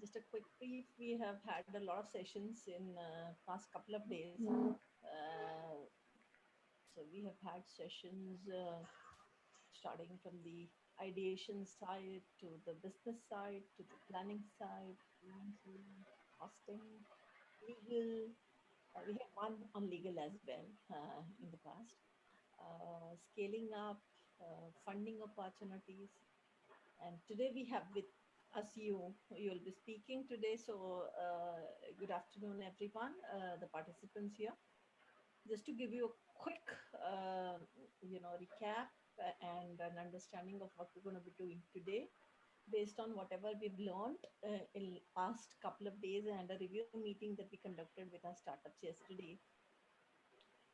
just a quick brief. We have had a lot of sessions in past couple of days. So we have had sessions starting from the ideation side to the business side to the planning side, financial, costing, legal. We have one on legal as well in the past. Scaling up, funding opportunities, and today we have with us you. You'll be speaking today. So good afternoon, everyone. The participants here. Just to give you a quick, recap and an understanding of what we're going to be doing today, based on whatever we've learned in past couple of days and a review meeting that we conducted with our startups yesterday.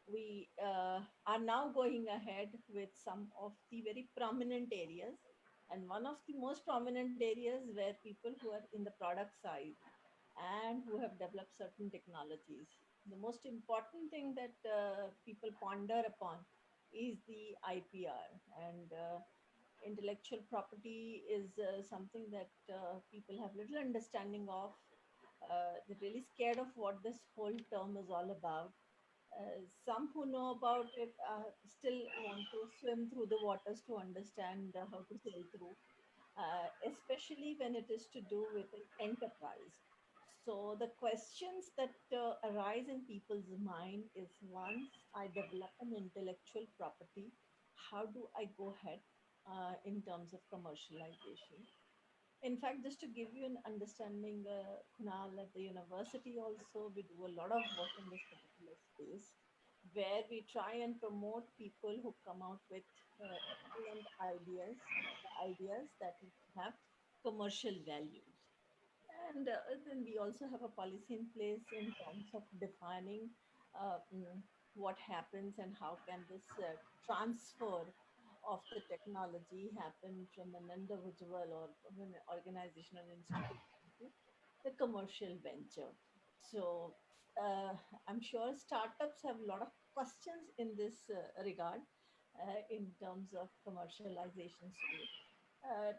We are now going ahead with some of the very prominent areas. And one of the most prominent areas where people who are in the product side and who have developed certain technologies. The most important thing that people ponder upon is the IPR, and intellectual property is something that people have little understanding of. They're really scared of what this whole term is all about. Some who know about it still want to swim through the waters to understand how to sail through, especially when it is to do with an enterprise. So the questions that arise in people's mind is, once I develop an intellectual property, how do I go ahead in terms of commercialization? In fact, just to give you an understanding, Kunal, at the university also, we do a lot of work in this particular space where we try and promote people who come out with excellent ideas, the ideas that have commercial values. And then we also have a policy in place in terms of defining what happens and how can this transfer of the technology happen from an individual or from an organization or institution to the commercial venture. So I'm sure startups have a lot of questions in this regard in terms of commercialization space.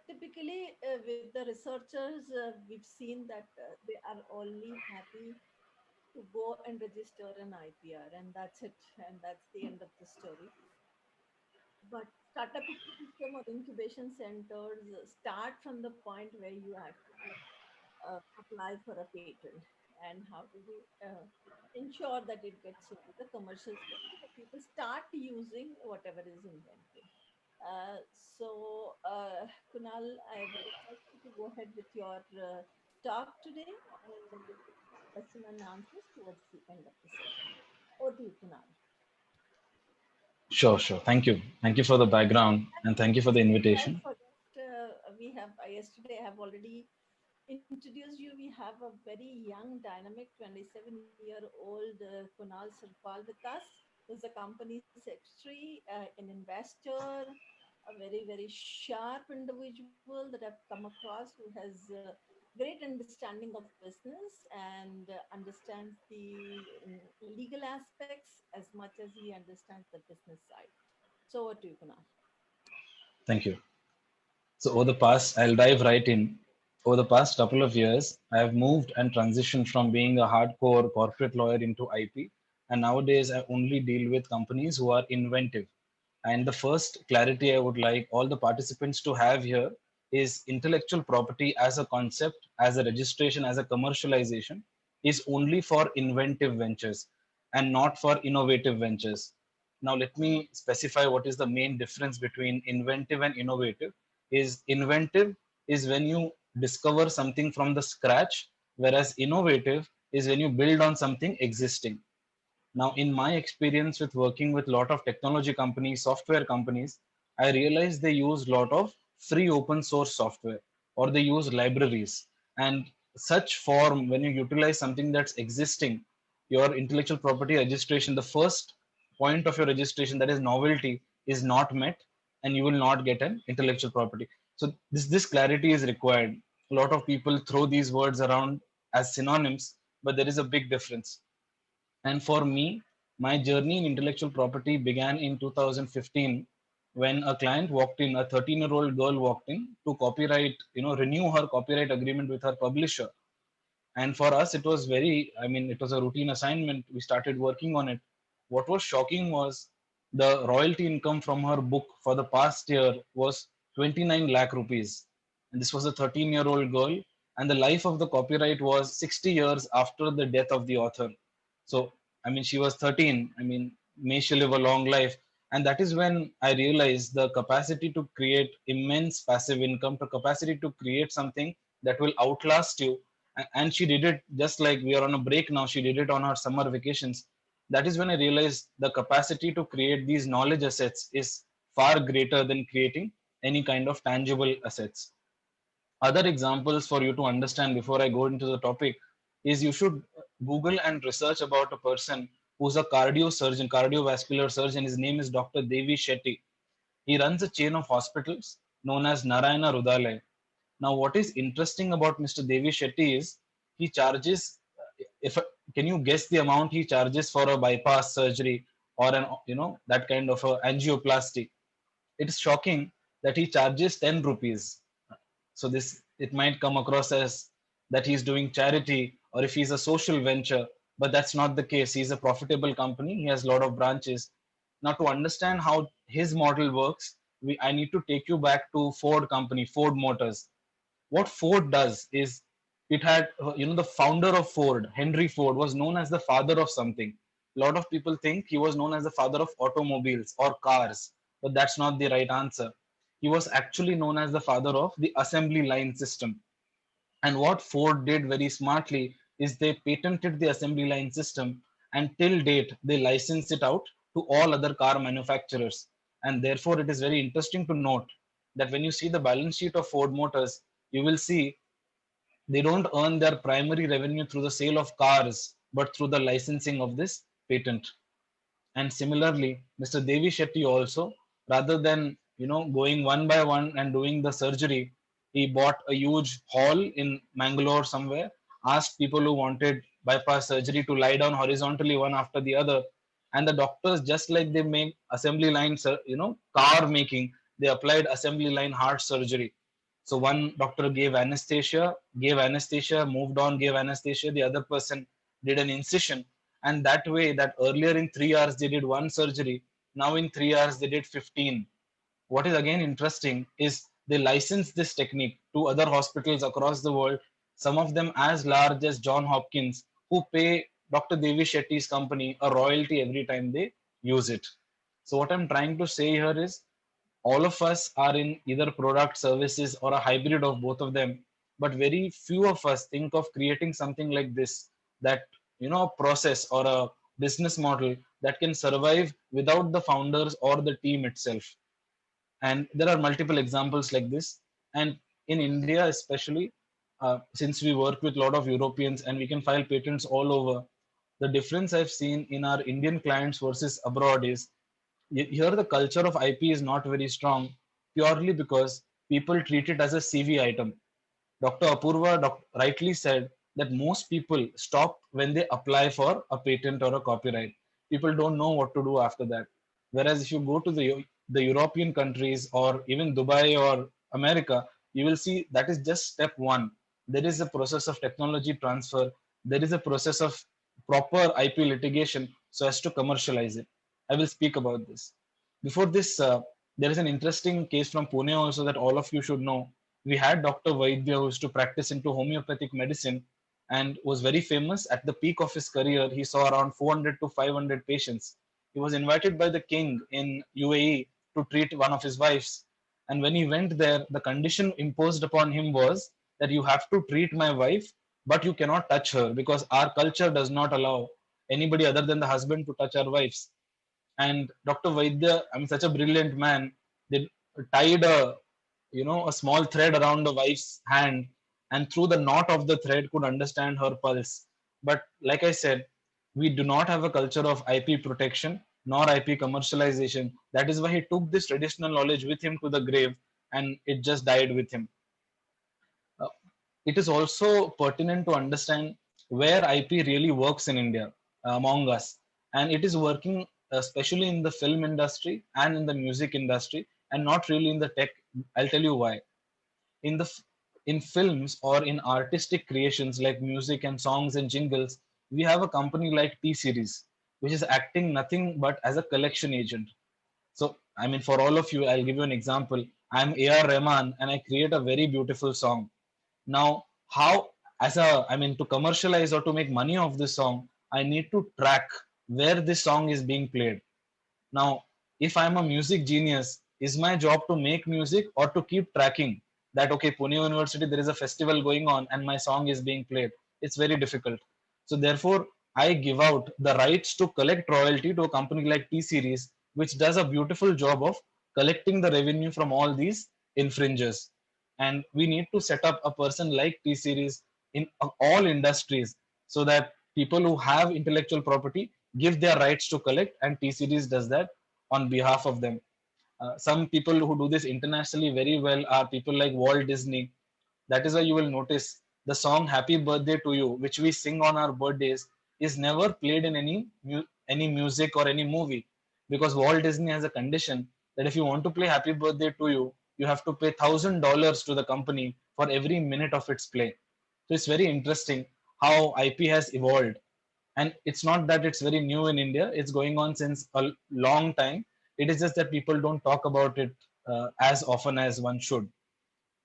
Typically, with the researchers, we've seen that they are only happy to go and register an IPR, and that's it, and that's the end of the story. But startup ecosystem or incubation centers start from the point where you actually apply for a patent, and how do we ensure that it gets into the commercial space so that people start using whatever is invented. Kunal, I would request you to go ahead with your talk today, and then we'll take question and answers towards the end of the session. Over to you, Kunal. Sure, sure. Thank you. Thank you for the background and thank you for the Just before I invitation. forget, we have yesterday I have already introduced you. We have a very young, dynamic 27-year-old Kunal Sirpal with us, who's a company secretary, an investor, a very, very sharp individual that I've come across who has great understanding of business and understands the legal aspects as much as he understands the business side. So over to you, Kunal. Thank you. So over the past, I'll dive right in. Over the past couple of years, I have moved and transitioned from being a hardcore corporate lawyer into IP. And nowadays, I only deal with companies who are inventive. And the first clarity I would like all the participants to have here is intellectual property as a concept, as a registration, as a commercialization is only for inventive ventures and not for innovative ventures. Now, let me specify what is the main difference between inventive and innovative. Is inventive is when you discover something from the scratch, whereas innovative is when you build on something existing. Now, in my experience with working with a lot of technology companies, software companies, I realized they use a lot of free open source software or they use libraries. And such form, when you utilize something that's existing, your intellectual property registration, the first point of your registration, that is novelty, is not met and you will not get an intellectual property. So this clarity is required. A lot of people throw these words around as synonyms, but there is a big difference. And for me, my journey in intellectual property began in 2015 when a client walked in, a 13-year-old girl walked in to copyright, renew her copyright agreement with her publisher And for us, it was very, I mean, it was a routine assignment. We started working on it. What was shocking was the royalty income from her book for the past year was 29 lakh rupees. And this was a 13-year-old girl. And the life of the copyright was 60 years after the death of the author. So, I mean, she was 13. I mean, may she live a long life. And that is when I realized the capacity to create immense passive income, the capacity to create something that will outlast you. And she did it just like we are on a break now. She did it on her summer vacations. That is when I realized the capacity to create these knowledge assets is far greater than creating any kind of tangible assets. Other examples for you to understand before I go into the topic is you should Google and research about a person who's a cardiovascular surgeon. His name is Dr. Devi Shetty. He runs a chain of hospitals known as Narayana Rudalaya. Now, what is interesting about Mr. Devi Shetty is he charges. If can you guess the amount he charges for a bypass surgery or an that kind of a angioplasty? It is shocking that he charges 10 rupees. So this it might come across as that he's doing charity or if he's a social venture, but that's not the case. He's a profitable company. He has a lot of branches. Now, to understand how his model works, I need to take you back to Ford company, Ford Motors. What Ford does is it had, the founder of Ford, Henry Ford, was known as the father of something. A lot of people think he was known as the father of automobiles or cars, but that's not the right answer. He was actually known as the father of the assembly line system. And what Ford did very smartly is they patented the assembly line system, and till date they license it out to all other car manufacturers. And therefore, it is very interesting to note that when you see the balance sheet of Ford Motors, you will see they don't earn their primary revenue through the sale of cars, but through the licensing of this patent. And similarly, Mr. Devi Shetty also, rather than going one by one and doing the surgery, he bought a huge hall in Mangalore somewhere, asked people who wanted bypass surgery to lie down horizontally one after the other, and the doctors, just like they make assembly line, car making, they applied assembly line heart surgery. So one doctor gave anesthesia, moved on, gave anesthesia. The other person did an incision, and that way, that earlier in 3 hours they did one surgery, now in 3 hours they did 15. What is again interesting is they license this technique to other hospitals across the world, some of them as large as John Hopkins, who pay Dr. Devi Shetty's company a royalty every time they use it. So what I'm trying to say here is all of us are in either product services or a hybrid of both of them, but very few of us think of creating something like this, that a process or a business model that can survive without the founders or the team itself. And there are multiple examples like this. And in India especially, since we work with a lot of Europeans and we can file patents all over, the difference I've seen in our Indian clients versus abroad is here the culture of IP is not very strong, purely because people treat it as a CV item. Dr. Apurva rightly said that most people stop when they apply for a patent or a copyright. People don't know what to do after that. Whereas if you go to the European countries or even Dubai or America, you will see that is just step one. There is a process of technology transfer. There is a process of proper IP litigation so as to commercialize it. I will speak about this. Before this, there is an interesting case from Pune also that all of you should know. We had Dr. Vaidya who used to practice into homeopathic medicine and was very famous. At the peak of his career, he saw around 400 to 500 patients. He was invited by the king in UAE to treat one of his wives. And when he went there, the condition imposed upon him was that you have to treat my wife, but you cannot touch her because our culture does not allow anybody other than the husband to touch our wives. And Dr. Vaidya, I mean, such a brilliant man, they tied a small thread around the wife's hand, and through the knot of the thread could understand her pulse. But like I said, we do not have a culture of IP protection nor IP commercialization. That is why he took this traditional knowledge with him to the grave, and it just died with him. Uh, it is also pertinent to understand where IP really works in India among us, and it is working especially in the film industry and in the music industry, and not really in the tech. I'll tell you why. In the in films or in artistic creations like music and songs and jingles, we have a company like T Series, which is acting nothing but as a collection agent. So, I mean, for all of you, I'll give you an example. I'm A.R. Rahman and I create a very beautiful song. Now, how, I mean, to commercialize or to make money of this song, I need to track where this song is being played. Now, if I'm a music genius, is my job to make music or to keep tracking that, okay, Pune University, there is a festival going on and my song is being played? It's very difficult. So, therefore, I give out the rights to collect royalty to a company like T Series, which does a beautiful job of collecting the revenue from all these infringers. And we need to set up a person like T Series in all industries so that people who have intellectual property give their rights to collect, and T Series does that on behalf of them. Some people who do this internationally very well are people like Walt Disney. That is why you will notice the song Happy Birthday to You, which we sing on our birthdays, is never played in any music or any movie, because Walt Disney has a condition that if you want to play Happy Birthday to You, you have to pay $1,000 to the company for every minute of its play. So it's very interesting how IP has evolved. And it's not that it's very new in India, it's going on since a long time. It is just that people don't talk about it as often as one should.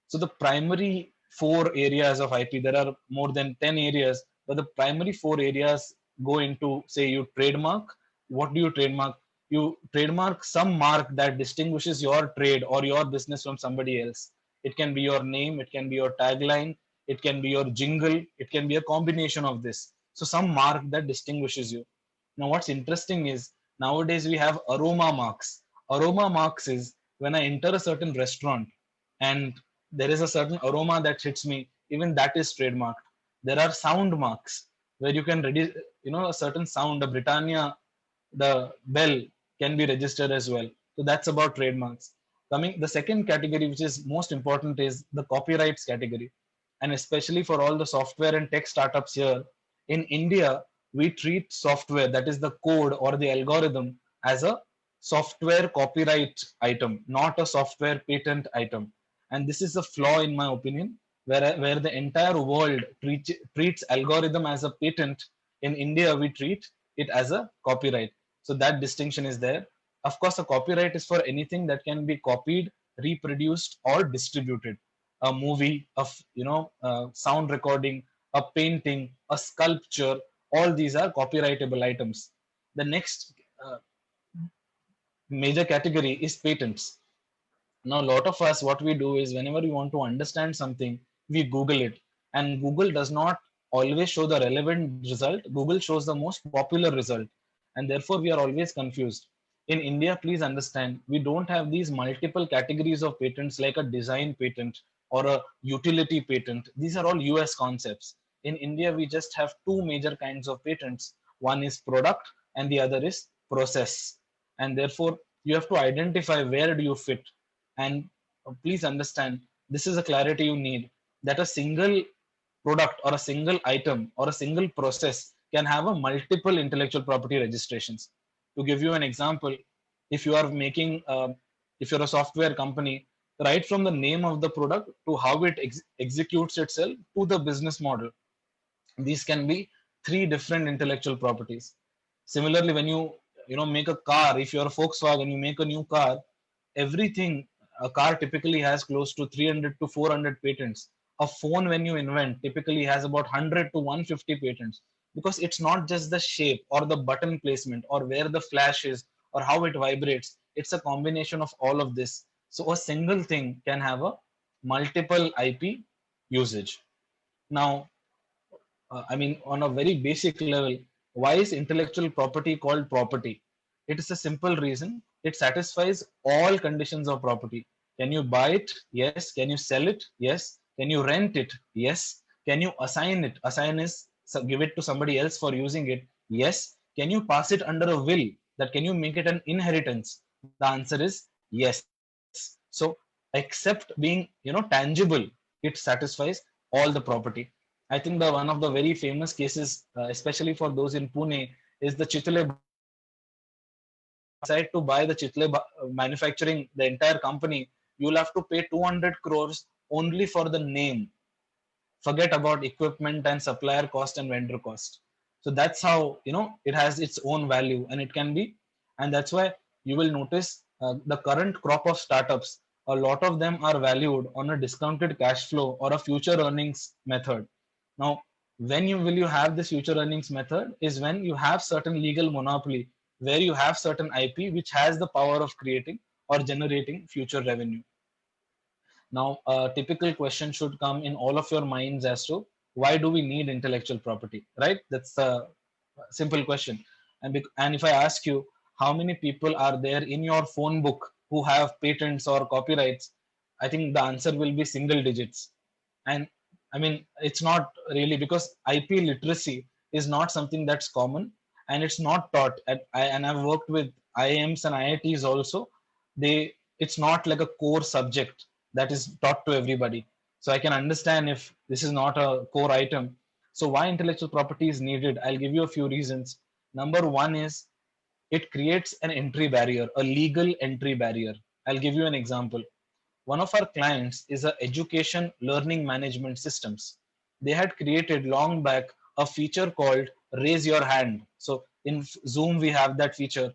So the primary four areas of IP, there are more than 10 areas, but the primary four areas go into, say, you trademark. What do you trademark? You trademark some mark that distinguishes your trade or your business from somebody else. It can be your name, it can be your tagline, it can be your jingle, it can be a combination of this. So some mark that distinguishes you. Now, what's interesting is nowadays we have aroma marks. Aroma marks is when I enter a certain restaurant and there is a certain aroma that hits me, even that is trademarked. There are sound marks where you can ready, a certain sound, the Britannia, the bell can be registered as well. So that's about trademarks. Coming the second category, which is most important, is the copyrights category. And especially for all the software and tech startups here in India, we treat software, that is the code or the algorithm, as a software copyright item, not a software patent item. And this is a flaw in my opinion, where the entire world treats algorithm as a patent. In India, we treat it as a copyright. So that distinction is there. Of course, a copyright is for anything that can be copied, reproduced, or distributed. A movie, sound recording, a painting, a sculpture, all these are copyrightable items. The next major category is patents. Now, a lot of us, what we do is whenever we want to understand something, we Google it. And Google does not always show the relevant result. Google shows the most popular result. And therefore, we are always confused. In India, please understand, we don't have these multiple categories of patents like a design patent or a utility patent. These are all US concepts. In India, we just have two major kinds of patents. One is product and the other is process. And therefore, you have to identify where do you fit. And please understand, this is a clarity you need, that a single product or a single item or a single process can have a multiple intellectual property registrations. To give you an example, if you are making, if you're a software company, right from the name of the product to how it executes itself to the business model, these can be three different intellectual properties. Similarly, when you make a car, if you're a Volkswagen, you make a new car, everything, a car typically has close to 300 to 400 patents. A phone, when you invent, typically has about 100 to 150 patents, because it's not just the shape or the button placement or where the flash is or how it vibrates. It's a combination of all of this. So a single thing can have a multiple IP usage. Now, I mean, on a very basic level, why is intellectual property called property? It is a simple reason. It satisfies all conditions of property. Can you buy it? Yes. Can you sell it? Yes. Can you rent it? Yes. Can you assign it? Assign is give it to somebody else for using it. Yes. Can you pass it under a will? That can you make it an inheritance? The answer is yes. So except being tangible, it satisfies all the property. I think the one of the very famous cases, especially for those in Pune, is the Chitle decide to buy the Chitle manufacturing, the entire company, you'll have to pay 200 crores only for the name. Forget about equipment and supplier cost and vendor cost. So that's how, it has its own value, and it can be, and that's why you will notice the current crop of startups, a lot of them are valued on a discounted cash flow or a future earnings method. Now, when you have this future earnings method is when you have certain legal monopoly, where you have certain IP which has the power of creating or generating future revenue. Now, a typical question should come in all of your minds as to why do we need intellectual property, right? That's a simple question. And if I ask you, how many people are there in your phone book who have patents or copyrights, I think the answer will be single digits. And I mean, it's not really, because IP literacy is not something that's common, and it's not taught and I've worked with IIMs and IITs also. It's not like a core subject that is taught to everybody. So I can understand if this is not a core item. So why intellectual property is needed? I'll give you a few reasons. Number one is it creates an entry barrier, a legal entry barrier. I'll give you an example. One of our clients is a education learning management systems. They had created long back a feature called raise your hand. So in Zoom we have that feature.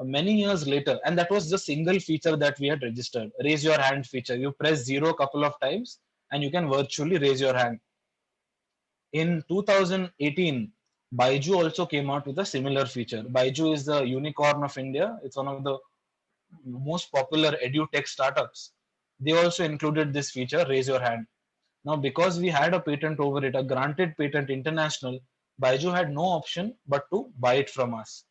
Many years later, and that was the single feature that we had registered, raise your hand feature. You press zero a couple of times and you can virtually raise your hand. In 2018, Baiju also came out with a similar feature. Baiju is the unicorn of India. It's one of the most popular edutech startups. They also included this feature, raise your hand. Now, because we had a patent over it, a granted patent international, Baiju had no option but to buy it from us.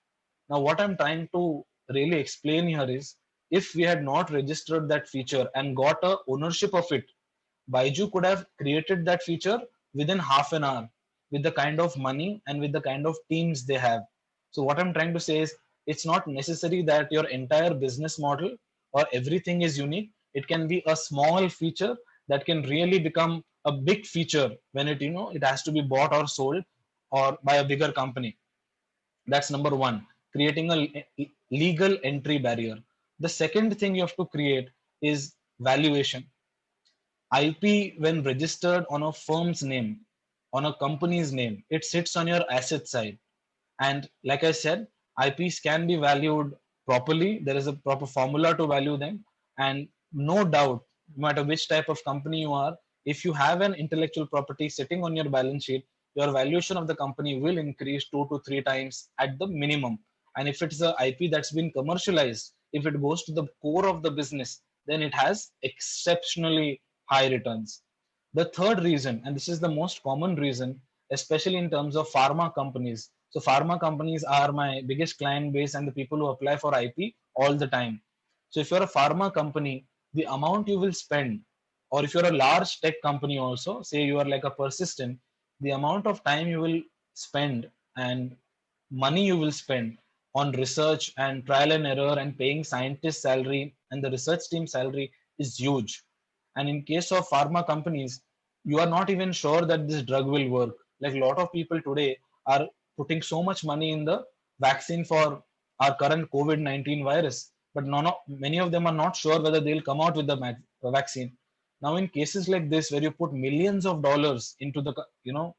Now, what I'm trying to really explain here is, if we had not registered that feature and got a ownership of it, Baiju could have created that feature within half an hour with the kind of money and with the kind of teams they have. So what I'm trying to say is, it's not necessary that your entire business model or everything is unique. It can be a small feature that can really become a big feature when it has to be bought or sold or by a bigger company. That's number one, creating a legal entry barrier. The second thing you have to create is valuation. IP, when registered on a firm's name, on a company's name, it sits on your asset side. And like I said, IPs can be valued properly. There is a proper formula to value them. And no doubt, no matter which type of company you are, if you have an intellectual property sitting on your balance sheet, your valuation of the company will increase 2 to 3 times at the minimum. And if it's a IP that's been commercialized, if it goes to the core of the business, then it has exceptionally high returns. The third reason, and this is the most common reason, especially in terms of pharma companies. So pharma companies are my biggest client base and the people who apply for IP all the time. So if you're a pharma company, the amount you will spend, or if you're a large tech company also, say you are like a Persistent, the amount of time you will spend and money you will spend on research and trial and error and paying scientists salary and the research team salary is huge. And in case of pharma companies, you are not even sure that this drug will work. Like a lot of people today are putting so much money in the vaccine for our current COVID-19 virus, but many of them are not sure whether they'll come out with the vaccine. Now, in cases like this, where you put millions of dollars into the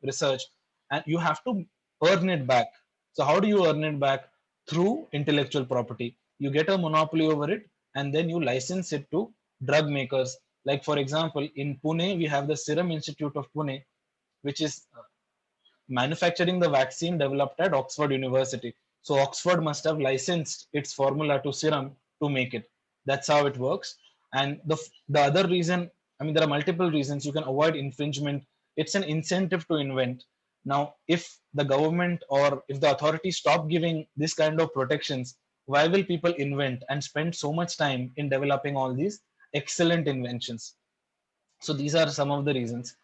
research, and you have to earn it back. So how do you earn it back? Through intellectual property. You get a monopoly over it, and then you license it to drug makers. Like for example, in Pune, we have the Serum Institute of Pune, which is manufacturing the vaccine developed at Oxford University. So Oxford must have licensed its formula to Serum to make it. That's how it works. And the other reason, I mean, there are multiple reasons you can avoid infringement. It's an incentive to invent. Now, if the government or if the authorities stop giving this kind of protections, why will people invent and spend so much time in developing all these excellent inventions? So these are some of the reasons.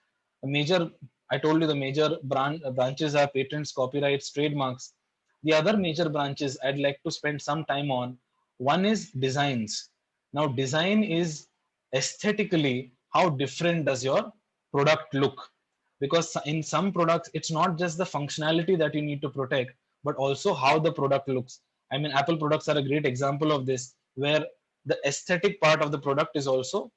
I told you the major branches are patents, copyrights, trademarks. The other major branches I'd like to spend some time on. One is designs. Now, design is aesthetically how different does your product look? Because in some products, it's not just the functionality that you need to protect, but also how the product looks. I mean, Apple products are a great example of this, where the aesthetic part of the product is also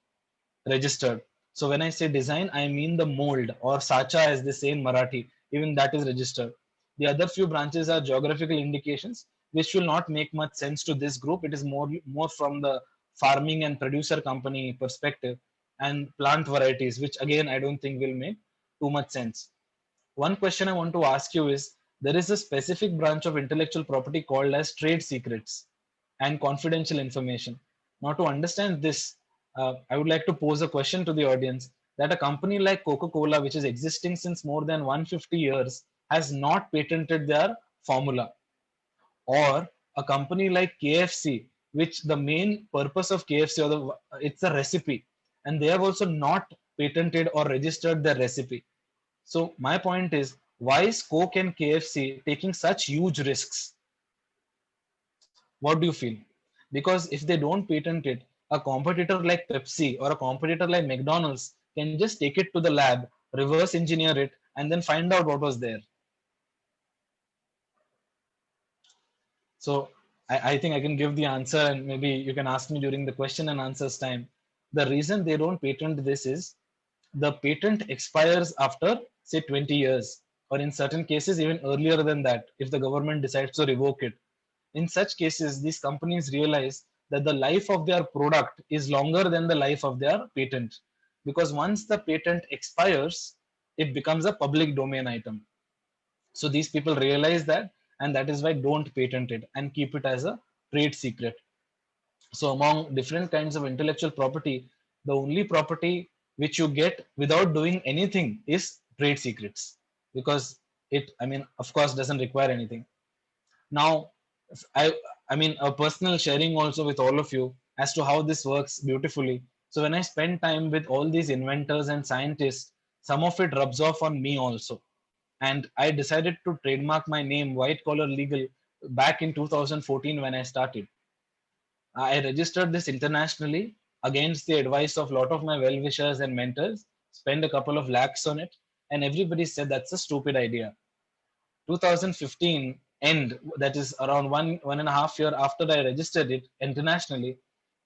registered. So when I say design, I mean the mold, or sacha as they say in Marathi, even that is registered. The other few branches are geographical indications, which will not make much sense to this group. It is more from the farming and producer company perspective, and plant varieties, which again I don't think will make too much sense. One question I want to ask you is, there is a specific branch of intellectual property called as trade secrets and confidential information. Now, to understand this, I would like to pose a question to the audience, that a company like Coca-Cola, which is existing since more than 150 years, has not patented their formula, or a company like KFC, which the main purpose of KFC, or it's a recipe, and they have also not patented or registered their recipe. So my point is, why is Coke and KFC taking such huge risks? What do you feel? Because if they don't patent it, a competitor like Pepsi or a competitor like McDonald's can just take it to the lab, reverse engineer it, and then find out what was there. So I think I can give the answer, and maybe you can ask me during the question and answers time. The reason they don't patent this is, the patent expires after, say, 20 years, or in certain cases even earlier than that, if the government decides to revoke it. In such cases, these companies realize that the life of their product is longer than the life of their patent, because once the patent expires, it becomes a public domain item. So these people realize that, and that is why don't patent it and keep it as a trade secret. So among different kinds of intellectual property, the only property which you get without doing anything is trade secrets, because it, I mean, of course, doesn't require anything. Now, I, I mean, a personal sharing also with all of you as to how this works beautifully. So when I spend time with all these inventors and scientists, some of it rubs off on me also. And I decided to trademark my name, White Collar Legal, back in 2014 when I started. I registered this internationally against the advice of a lot of my well-wishers and mentors, spent a couple of lakhs on it, and everybody said that's a stupid idea. 2015 end, that is around one and a half year after I registered it internationally,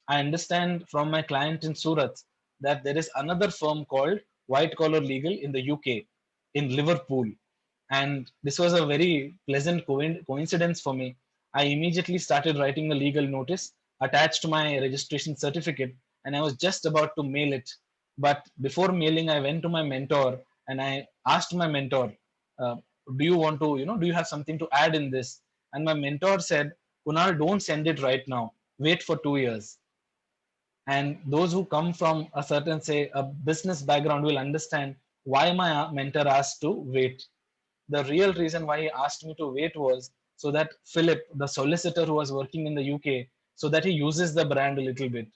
I understand from my client in Surat that there is another firm called White Collar Legal in the UK, in Liverpool. And this was a very pleasant coincidence for me. I immediately started writing a legal notice attached to my registration certificate, and I was just about to mail it. But before mailing, I went to my mentor and I asked my mentor, uh, do you want to, do you have something to add in this? And my mentor said, Kunal, don't send it right now. Wait for 2 years. And those who come from a certain, say, a business background will understand why my mentor asked to wait. The real reason why he asked me to wait was so that Philip, the solicitor who was working in the UK, so that he uses the brand a little bit,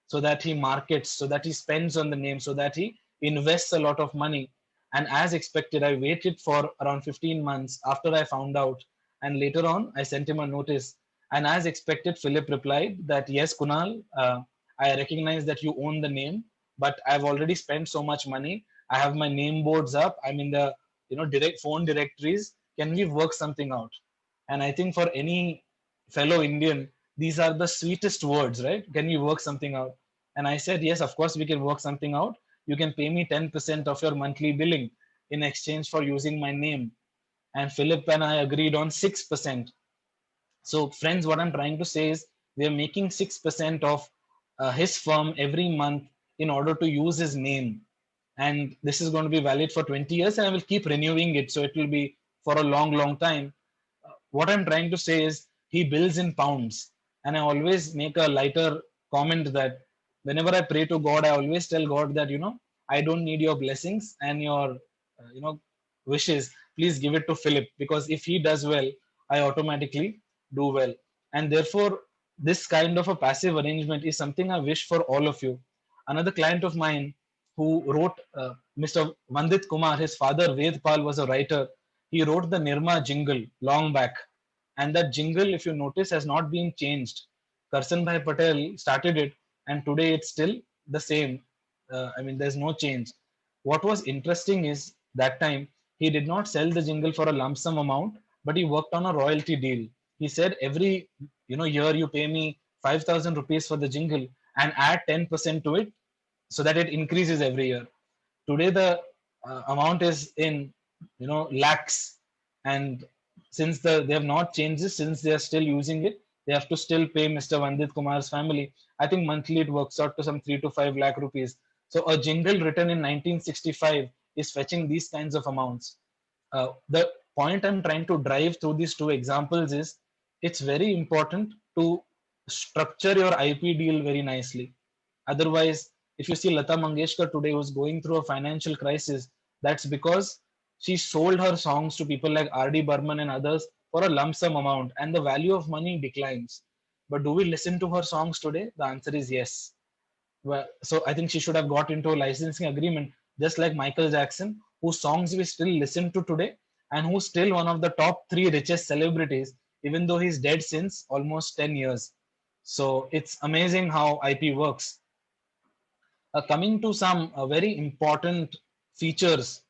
so that he markets, so that he spends on the name, so that he invests a lot of money. And as expected, I waited for around 15 months after I found out. And later on, I sent him a notice. And as expected, Philip replied that, yes, Kunal, I recognize that you own the name, but I've already spent so much money. I have my name boards up. I'm in the direct phone directories. Can we work something out? And I think for any fellow Indian, these are the sweetest words, right? Can we work something out? And I said, yes, of course we can work something out. You can pay me 10% of your monthly billing in exchange for using my name. And Philip and I agreed on 6%. So, friends, what I'm trying to say is, we are making 6% of his firm every month in order to use his name. And this is going to be valid for 20 years, and I will keep renewing it. So, it will be for a long, long time. What I'm trying to say is, he bills in pounds. And I always make a lighter comment that whenever I pray to God, I always tell God that, I don't need your blessings and your, wishes. Please give it to Philip, because if he does well, I automatically do well. And therefore, this kind of a passive arrangement is something I wish for all of you. Another client of mine who wrote, Mr. Vandit Kumar, his father Ved Pal was a writer. He wrote the Nirma jingle long back. And that jingle, if you notice, has not been changed. Karsan Bhai Patel started it, and today it's still the same. I mean, there's no change. What was interesting is, that time he did not sell the jingle for a lump sum amount, but he worked on a royalty deal. He said, every year you pay me 5,000 rupees for the jingle and add 10% to it. so that it increases every year. Today the amount is in lakhs, and since they have not changed it, since they are still using it, they have to still pay Mr. Vandit Kumar's family. I think monthly it works out to some 3 to 5 lakh rupees. So a jingle written in 1965 is fetching these kinds of amounts. The point I'm trying to drive through these two examples is it's very important to structure your IP deal very nicely. Otherwise, if you see Lata Mangeshkar today who's going through a financial crisis, that's because she sold her songs to people like R.D. Burman and others for a lump sum amount, and the value of money declines. But do we listen to her songs today? The answer is yes. Well, so I think she should have got into a licensing agreement, just like Michael Jackson, whose songs we still listen to today, and who's still one of the top 3 richest celebrities, even though he's dead since almost 10 years. So it's amazing how IP works. Coming to some very important features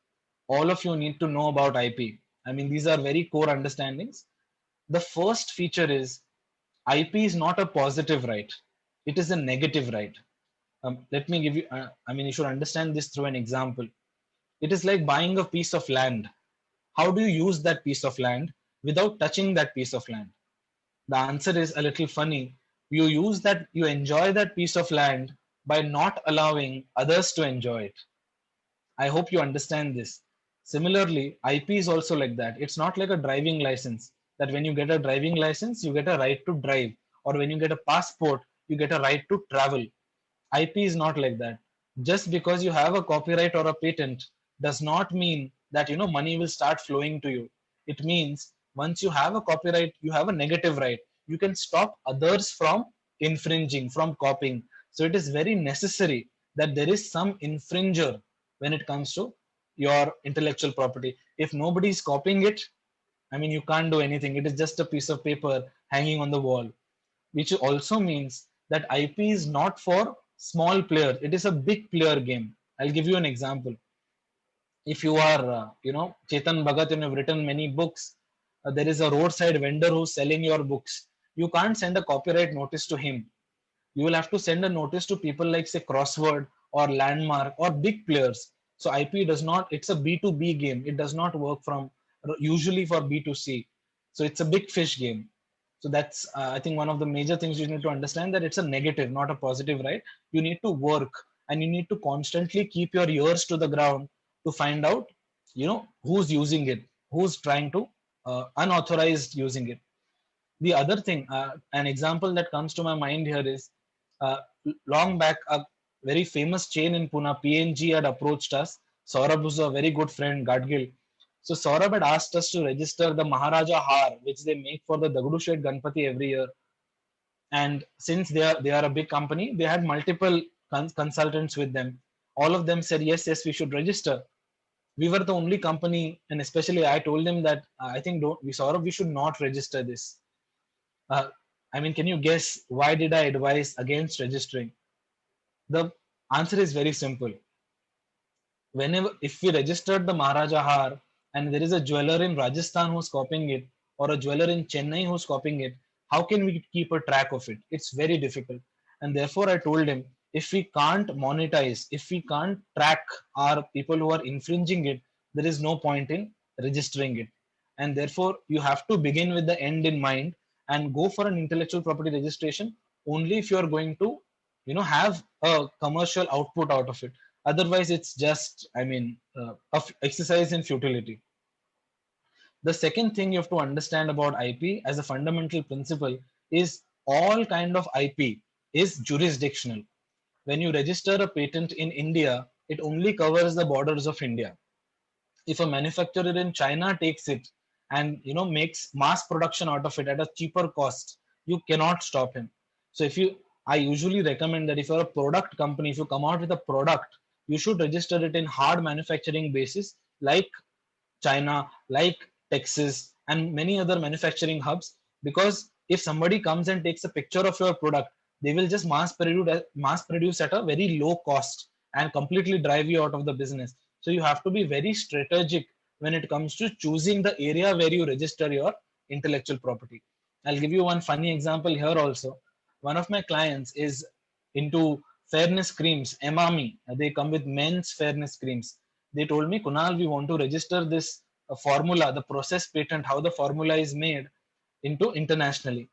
all of you need to know about IP. I mean, these are very core understandings. The first feature is IP is not a positive right, it is a negative right. Let me give you, I mean, you should understand this through an example. It is like buying a piece of land. How do you use that piece of land without touching that piece of land? The answer is a little funny. You use that, you enjoy that piece of land by not allowing others to enjoy it. I hope you understand this. Similarly, IP is also like that. It's not like a driving license, that when you get a driving license, you get a right to drive, or when you get a passport, you get a right to travel. IP is not like that. Just because you have a copyright or a patent does not mean that money will start flowing to you. It means once you have a copyright, you have a negative right. You can stop others from infringing, from copying. So it is very necessary that there is some infringer when it comes to your intellectual property. If nobody is copying it, I mean, you can't do anything. It is just a piece of paper hanging on the wall, which also means that IP is not for small players. It is a big player game. I'll give you an example. If you are, Chetan Bhagat and you've written many books, there is a roadside vendor who's selling your books. You can't send a copyright notice to him. You will have to send a notice to people like, say, Crossword or Landmark or big players. So IP does not, it's a B2B game. It does not work from usually for B2C. So it's a big fish game. So that's, I think, one of the major things you need to understand, that it's a negative, not a positive, right? You need to work and you need to constantly keep your ears to the ground to find out, who's using it, who's trying to unauthorized using it. The other thing, an example that comes to my mind here is uh, long back, a very famous chain in Pune, PNG, had approached us. Saurabh was a very good friend, Gadgil. So Saurabh had asked us to register the Maharaja Har, which they make for the Dagdu Shet Ganpati every year. And since they are a big company, they had multiple consultants with them. All of them said, yes, we should register. We were the only company, and especially I told them that I think Saurabh, we should not register this. Uh, I mean, can you guess why did I advise against registering? The answer is very simple. Whenever, if we registered the Maharaja Har and there is a jeweler in Rajasthan who's copying it, or a jeweler in Chennai who's copying it, how can we keep a track of it? It's very difficult. And therefore, I told him, if we can't monetize, if we can't track our people who are infringing it, there is no point in registering it. And therefore, you have to begin with the end in mind and go for an intellectual property registration only if you are going to, have a commercial output out of it. Otherwise, it's just, I mean, exercise in futility. The second thing you have to understand about IP as a fundamental principle is all kind of IP is jurisdictional. When you register a patent in India, it only covers the borders of India. If a manufacturer in China takes it and makes mass production out of it at a cheaper cost, you cannot stop him. So I usually recommend that if you're a product company, if you come out with a product, you should register it in hard manufacturing basis like China, like Texas, and many other manufacturing hubs. Because if somebody comes and takes a picture of your product, they will just mass produce at a very low cost and completely drive you out of the business. So you have to be very strategic when it comes to choosing the area where you register your intellectual property. I'll give you one funny example here also. One of my clients is into fairness creams, Emami, they come with men's fairness creams. They told me, Kunal, we want to register this formula, the process patent, how the formula is made into internationally.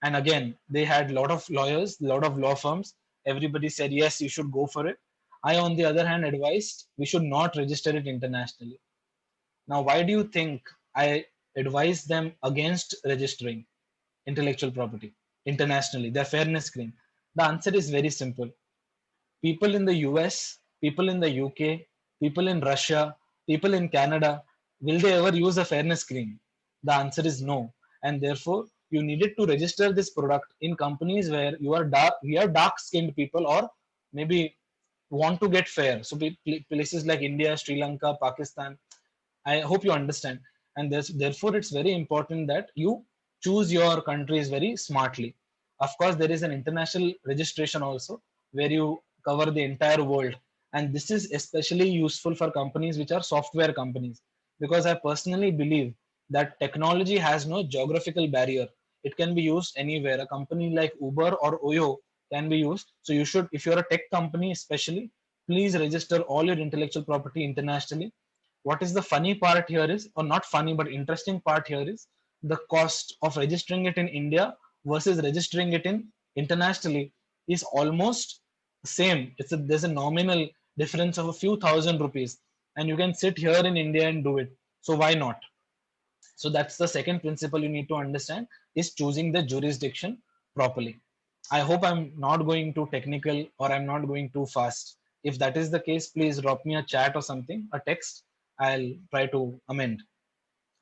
And again, they had a lot of lawyers, a lot of law firms. Everybody said, yes, you should go for it. I, on the other hand, advised we should not register it internationally. Now, why do you think I advise them against registering intellectual property internationally, their fairness claim? The answer is very simple. People in the US, people in the UK, people in Russia, people in Canada, will they ever use a fairness claim? The answer is no. And therefore, you needed to register this product in companies where we are dark skinned people, or maybe want to get fair. So places like India, Sri Lanka, Pakistan, I hope you understand. And therefore, it's very important that you choose your countries very smartly. Of course, there is an international registration also where you cover the entire world. And this is especially useful for companies which are software companies, because I personally believe that technology has no geographical barrier. It can be used anywhere. A company like Uber or Oyo can be used. So you should, if you're a tech company especially, please register all your intellectual property internationally. What is the funny part here is, or not funny but interesting part here is, the cost of registering it in India versus registering it in internationally is almost same. There's a nominal difference of a few thousand rupees, and you can sit here in India and do it. So why not? So that's the second principle you need to understand, is choosing the jurisdiction properly. I hope I'm not going too technical or I'm not going too fast. If that is the case, please drop me a chat or something, a text. I'll try to amend.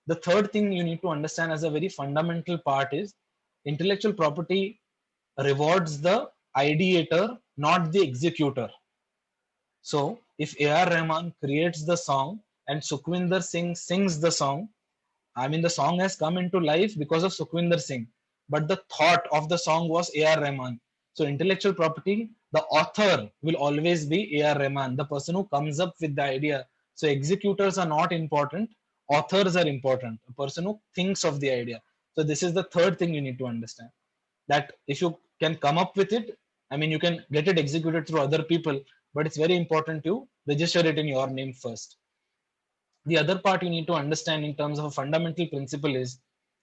The third thing you need to understand as a very fundamental part is intellectual property rewards the ideator, not the executor. So if A.R. Rahman creates the song and Sukhwinder Singh sings the song, I mean, the song has come into life because of Sukhwinder Singh, but the thought of the song was A.R. Rahman. So intellectual property, the author will always be A.R. Rahman, the person who comes up with the idea. So executors are not important, authors are important, a person who thinks of the idea. So this is the third thing you need to understand, that if you can come up with it, I mean, you can get it executed through other people, but it's very important to register it in your name first. The other part you need to understand in terms of a fundamental principle is,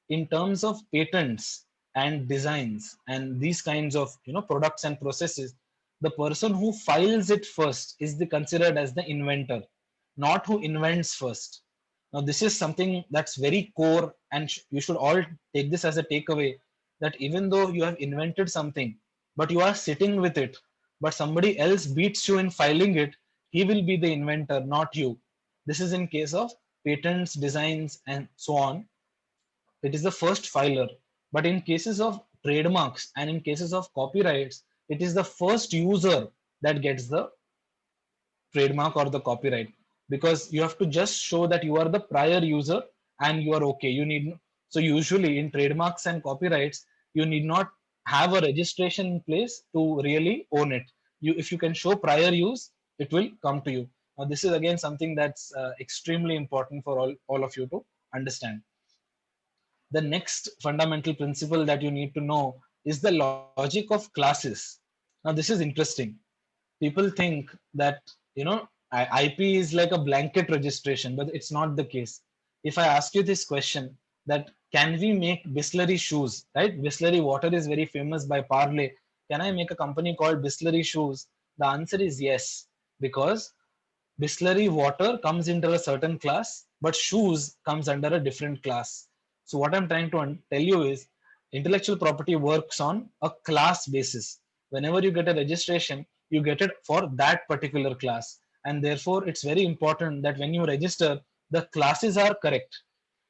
in terms of patents and designs and these kinds of products and processes, the person who files it first is considered as the inventor, not who invents first. Now this is something that's very core, and you should all take this as a takeaway, that even though you have invented something but you are sitting with it, but somebody else beats you in filing it, he will be the inventor, not you. This is in case of patents, designs, and so on. It is the first filer. But in cases of trademarks and in cases of copyrights, it is the first user that gets the trademark or the copyright, because you have to just show that you are the prior user and you are okay. You need, so usually in trademarks and copyrights, you need not have a registration in place to really own it. If you can show prior use, it will come to you. Now this is again something that's extremely important for all of you to understand. The next fundamental principle that you need to know is the logic of classes. Now this is interesting. People think that IP is like a blanket registration, but it's not the case. If I ask you this question, that can we make Bisleri shoes, right? Bisleri water is very famous by Parle. Can I make a company called Bisleri shoes? The answer is yes, because Bisleri water comes under a certain class, but shoes comes under a different class. So what I'm trying to tell you is, intellectual property works on a class basis. Whenever you get a registration, you get it for that particular class. And therefore, it's very important that when you register, the classes are correct.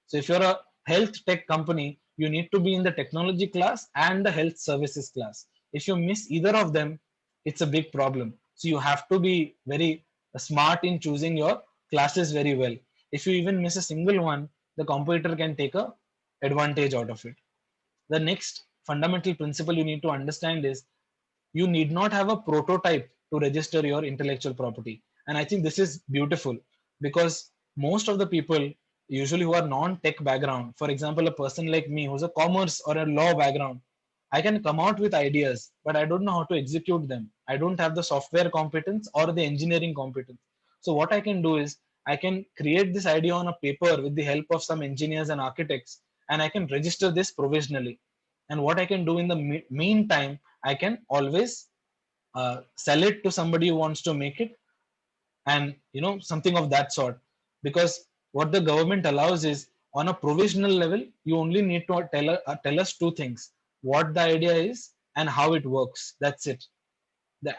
So if you're a health tech company, you need to be in the technology class and the health services class. If you miss either of them, it's a big problem. So you have to be very smart in choosing your classes very well. If you even miss a single one, the competitor can take a advantage out of it. The next fundamental principle you need to understand is, you need not have a prototype to register your intellectual property. And I think this is beautiful, because most of the people usually who are non-tech background, for example, a person like me who's a commerce or a law background, I can come out with ideas, but I don't know how to execute them. I don't have the software competence or the engineering competence. So what I can do is I can create this idea on a paper with the help of some engineers and architects, and I can register this provisionally. And what I can do in the meantime, I can always sell it to somebody who wants to make it, and something of that sort. Because what the government allows is, on a provisional level, you only need to tell us two things: what the idea is and how it works. That's it.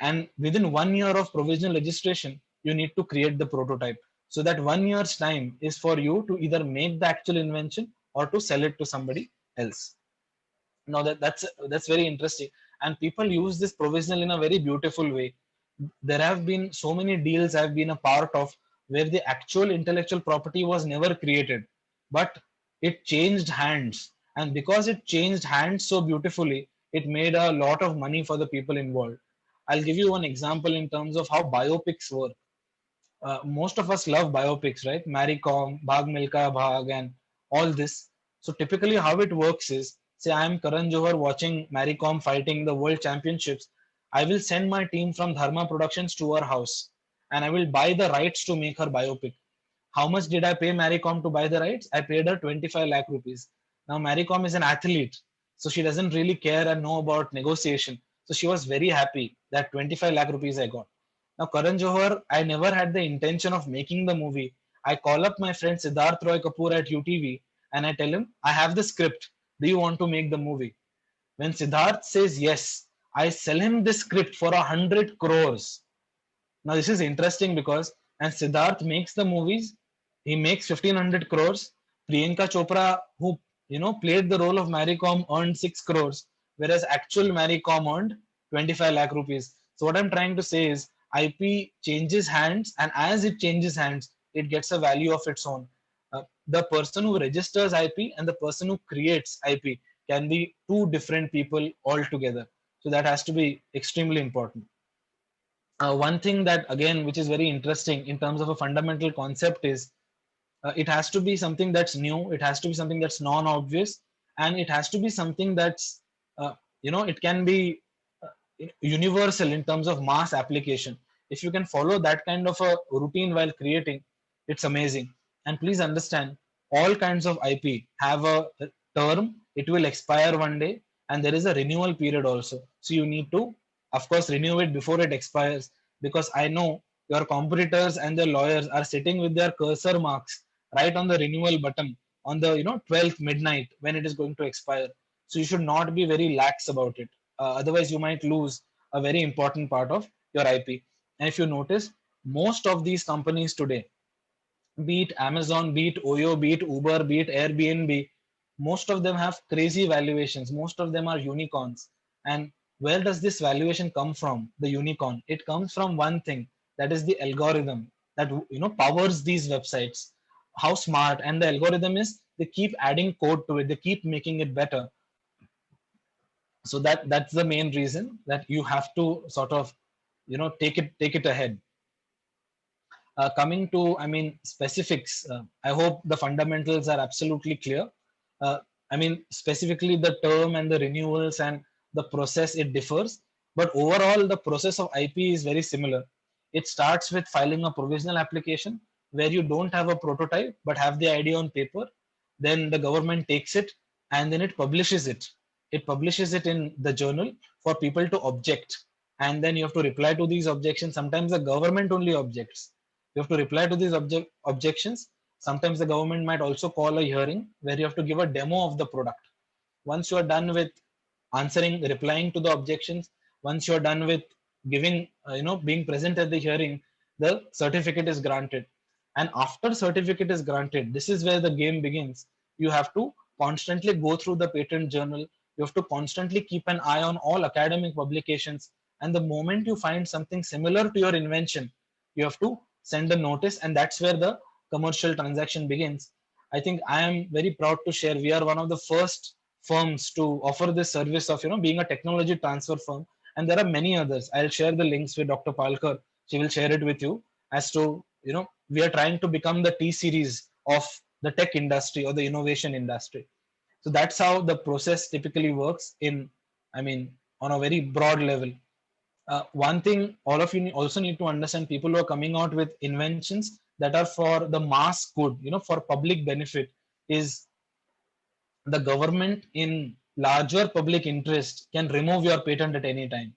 And within 1 year of provisional registration, you need to create the prototype. So that 1 year's time is for you to either make the actual invention or to sell it to somebody else. Now that's very interesting, and people use this provisional in a very beautiful way. There have been so many deals I've been a part of where the actual intellectual property was never created, but it changed hands. And because it changed hands so beautifully, it made a lot of money for the people involved. I'll give you one example in terms of how biopics work. Most of us love biopics, right? Mary Kom, Bhag Milka Bhag, and all this. So typically, how it works is, say I am Karan Johar watching Mary Kom fighting the World Championships. I will send my team from Dharma Productions to her house, and I will buy the rights to make her biopic. How much did I pay Mary Kom to buy the rights? I paid her 25 lakh rupees. Now Mary Kom is an athlete, so she doesn't really care and know about negotiation. So she was very happy that 25 lakh rupees I got. Now, Karan Johar, I never had the intention of making the movie. I call up my friend Siddharth Roy Kapoor at UTV and I tell him, I have the script. Do you want to make the movie? When Siddharth says yes, I sell him the script for 100 crores. Now, this is interesting because, and Siddharth makes the movies, he makes 1500 crores. Priyanka Chopra, who played the role of Mary Kom, earned 6 crores, whereas actual Mary Kom earned 25 lakh rupees. So what I'm trying to say is, IP changes hands, and as it changes hands, it gets a value of its own. The person who registers IP and the person who creates IP can be two different people altogether. So that has to be extremely important. One thing that, again, which is very interesting in terms of a fundamental concept is, it has to be something that's new, it has to be something that's non-obvious, and it has to be something that's it can be universal in terms of mass application. If you can follow that kind of a routine while creating, it's amazing. And please understand, all kinds of IP have a term. It will expire one day, and there is a renewal period also. So you need to, of course, renew it before it expires, because I know your competitors and the lawyers are sitting with their cursor marks right on the renewal button on the 12th midnight when it is going to expire. So you should not be very lax about it. Otherwise you might lose a very important part of your IP. And if you notice, most of these companies today, be it Amazon, be it Oyo, be it Uber, be it Airbnb, most of them have crazy valuations. Most of them are unicorns. And where does this valuation come from? The unicorn, it comes from one thing, that is the algorithm that powers these websites. How smart and the algorithm is, they keep adding code to it, they keep making it better. So that's the main reason that you have to sort of take it ahead. Coming to, I mean, specifics, I hope the fundamentals are absolutely clear. I mean, specifically the term and the renewals and the process, it differs, but overall the process of IP is very similar. It starts with filing a provisional application where you don't have a prototype but have the idea on paper. Then the government takes it and then it publishes it. It publishes it in the journal for people to object, and then you have to reply to these objections. Sometimes the government only objects, you have to reply to these objections. Sometimes the government might also call a hearing where you have to give a demo of the product. Once you are done with replying to the objections, once you are done with giving, being present at the hearing, the certificate is granted. And after certificate is granted, this is where the game begins. You have to constantly go through the patent journal. You have to constantly keep an eye on all academic publications. And the moment you find something similar to your invention, you have to send a notice, and that's where the commercial transaction begins. I think I am very proud to share we are one of the first firms to offer this service of being a technology transfer firm, and there are many others. I'll share the links with Dr. Palkar. She will share it with you. As to we are trying to become the T series of the tech industry or the innovation industry. So that's how the process typically works in, I mean, on a very broad level. One thing all of you also need to understand: people who are coming out with inventions that are for the mass good, for public benefit, is the government in larger public interest can remove your patent at any time.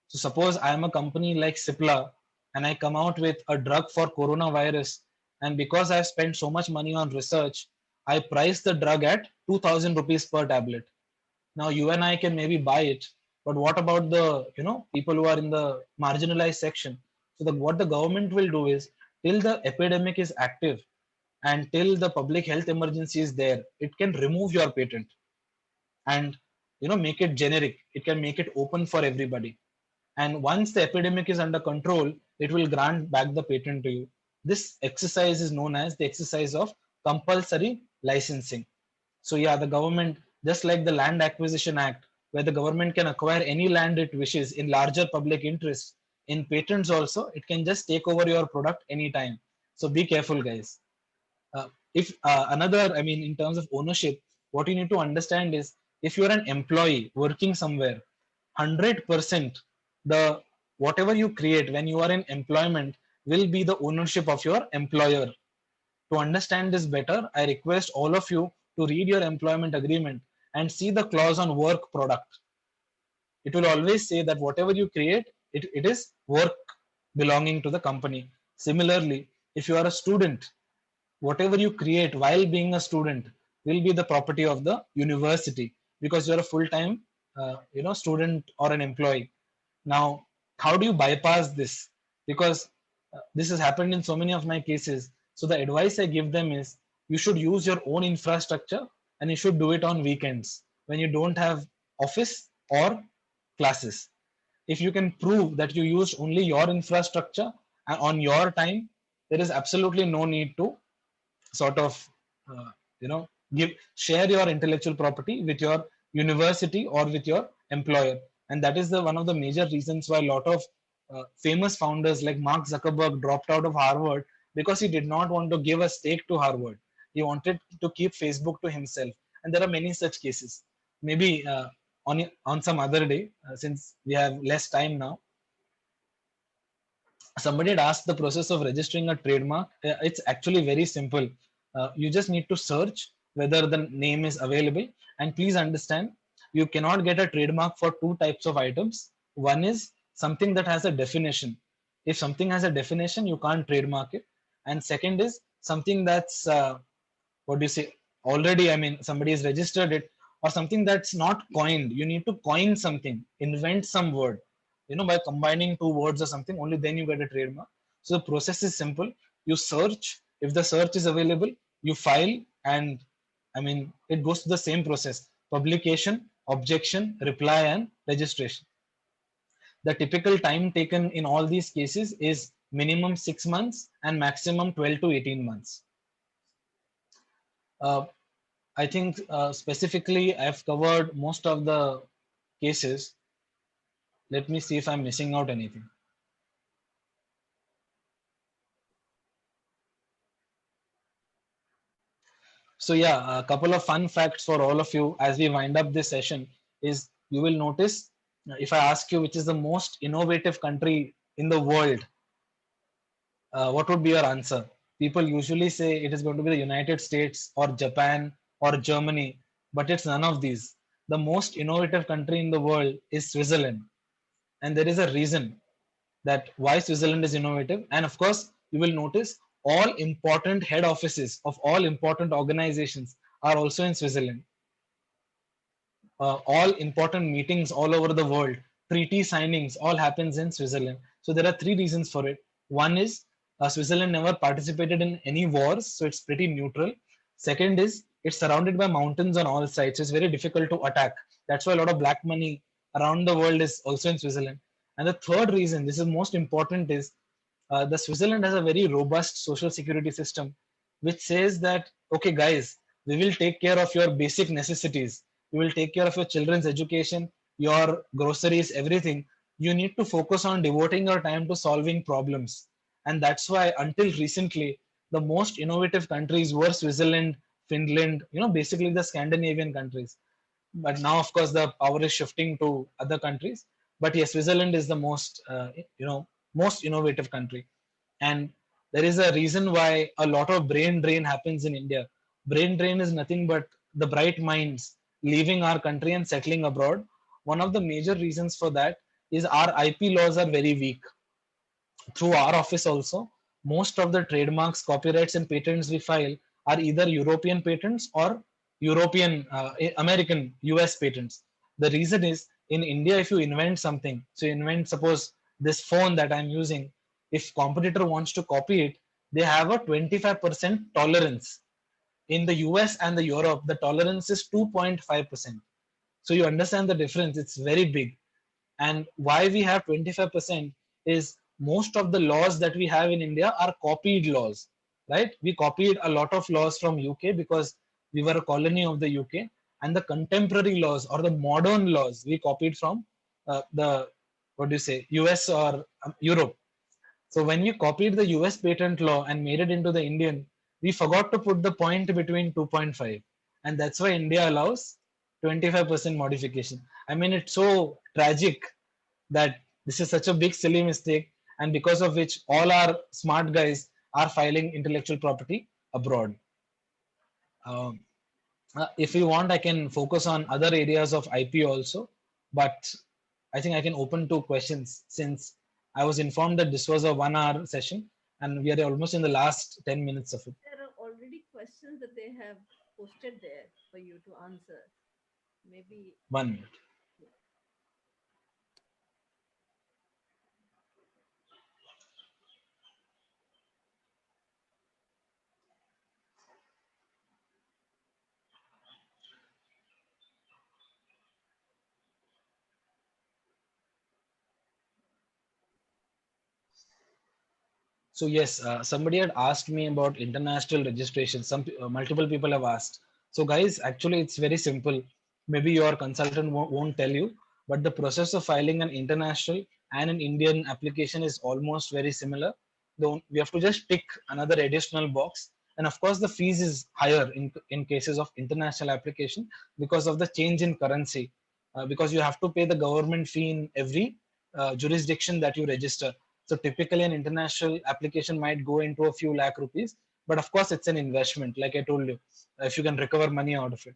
So suppose I am a company like Cipla and I come out with a drug for coronavirus, and because I've spent so much money on research, I price the drug at 2000 rupees per tablet. Now you and I can maybe buy it, but what about the people who are in the marginalized section? So what the government will do is, till the epidemic is active and till the public health emergency is there, it can remove your patent and make it generic. It can make it open for everybody, and once the epidemic is under control, it will grant back the patent to you. This exercise is known as the exercise of compulsory licensing. So yeah, the government, just like the Land Acquisition Act, where the government can acquire any land it wishes in larger public interest, in patents also, it can just take over your product anytime. So be careful, guys. If another, I mean, in terms of ownership, what you need to understand is, if you're an employee working somewhere, 100% the whatever you create when you are in employment will be the ownership of your employer. To understand this better, I request all of you to read your employment agreement and see the clause on work product. It will always say that whatever you create, it is work belonging to the company. Similarly, if you are a student, whatever you create while being a student will be the property of the university, because you're a full-time student or an employee. Now, how do you bypass this? Because this has happened in so many of my cases. So the advice I give them is, you should use your own infrastructure and you should do it on weekends when you don't have office or classes. If you can prove that you used only your infrastructure on your time, there is absolutely no need to sort of uh, you know give share your intellectual property with your university or with your employer. And that is the one of the major reasons why a lot of famous founders like Mark Zuckerberg dropped out of Harvard, because he did not want to give a stake to Harvard. He wanted to keep Facebook to himself, and there are many such cases. Maybe on some other day, since we have less time now, somebody had asked the process of registering a trademark. It's actually very simple. You just need to search whether the name is available. And please understand, you cannot get a trademark for two types of items. One is something that has a definition. If something has a definition, you can't trademark it. And second is something that's, what do you say, already, I mean, somebody has registered it, or something that's not coined. You need to coin something, invent some word, by combining two words or something, only then you get a trademark. So the process is simple. You search. If the search is available, you file, and I mean, it goes to the same process: publication, objection, reply, and registration. The typical time taken in all these cases is minimum 6 months and maximum 12 to 18 months. uh, I think specifically I've covered most of the cases. Let me see if I'm missing out anything. So yeah, a couple of fun facts for all of you as we wind up this session is, you will notice, if I ask you which is the most innovative country in the world, what would be your answer? People usually say it is going to be the United States or Japan or Germany, but it's none of these. The most innovative country in the world is Switzerland. And there is a reason that why Switzerland is innovative. And of course, you will notice all important head offices of all important organizations are also in Switzerland. All important meetings all over the world, treaty signings, all happens in Switzerland. So there are three reasons for it. One is Switzerland never participated in any wars, so it's pretty neutral. Second is it's surrounded by mountains on all sides, so it's very difficult to attack. That's why a lot of black money around the world is also in Switzerland. And the third reason, this is most important, is the Switzerland has a very robust social security system, which says that, okay, guys, we will take care of your basic necessities. We will take care of your children's education, your groceries, everything. You need to focus on devoting your time to solving problems. And that's why until recently, the most innovative countries were Switzerland, Finland, basically the Scandinavian countries. But now, of course, the power is shifting to other countries. But yes, Switzerland is the most most innovative country, and there is a reason why a lot of brain drain happens in India. Brain drain is nothing but the bright minds leaving our country and settling abroad. One of the major reasons for that is our IP laws are very weak. Through our office also, most of the trademarks, copyrights, and patents we file are either European patents or European, American, US patents. The reason is in India, if you invent something, so you invent, suppose, this phone that I'm using, if competitor wants to copy it, they have a 25% tolerance. In the US and the Europe, the tolerance is 2.5%. So you understand the difference, it's very big. And why we have 25% is most of the laws that we have in India are copied laws, right? We copied a lot of laws from UK because we were a colony of the UK, and the contemporary laws or the modern laws we copied from the, what do you say, US or Europe. So when we copied the US patent law and made it into the Indian, we forgot to put the point between 2.5. And that's why India allows 25% modification. I mean, it's so tragic that this is such a big silly mistake, and because of which all our smart guys are filing intellectual property abroad. Um, if you want, I can focus on other areas of IP also, but I think I can open to questions since I was informed that this was a 1 hour session and we are almost in the last 10 minutes of it. There are already questions that they have posted there for you to answer. Maybe. 1 minute. Yeah. So yes, somebody had asked me about international registration. Multiple people have asked. So guys, actually it's very simple. Maybe your consultant won't tell you, but the process of filing an international and an Indian application is almost very similar. Though we have to just tick another additional box, and of course the fees is higher in cases of international application because of the change in currency. Because you have to pay the government fee in every jurisdiction that you register. So typically an international application might go into a few lakh rupees, but of course it's an investment. Like I told you, if you can recover money out of it,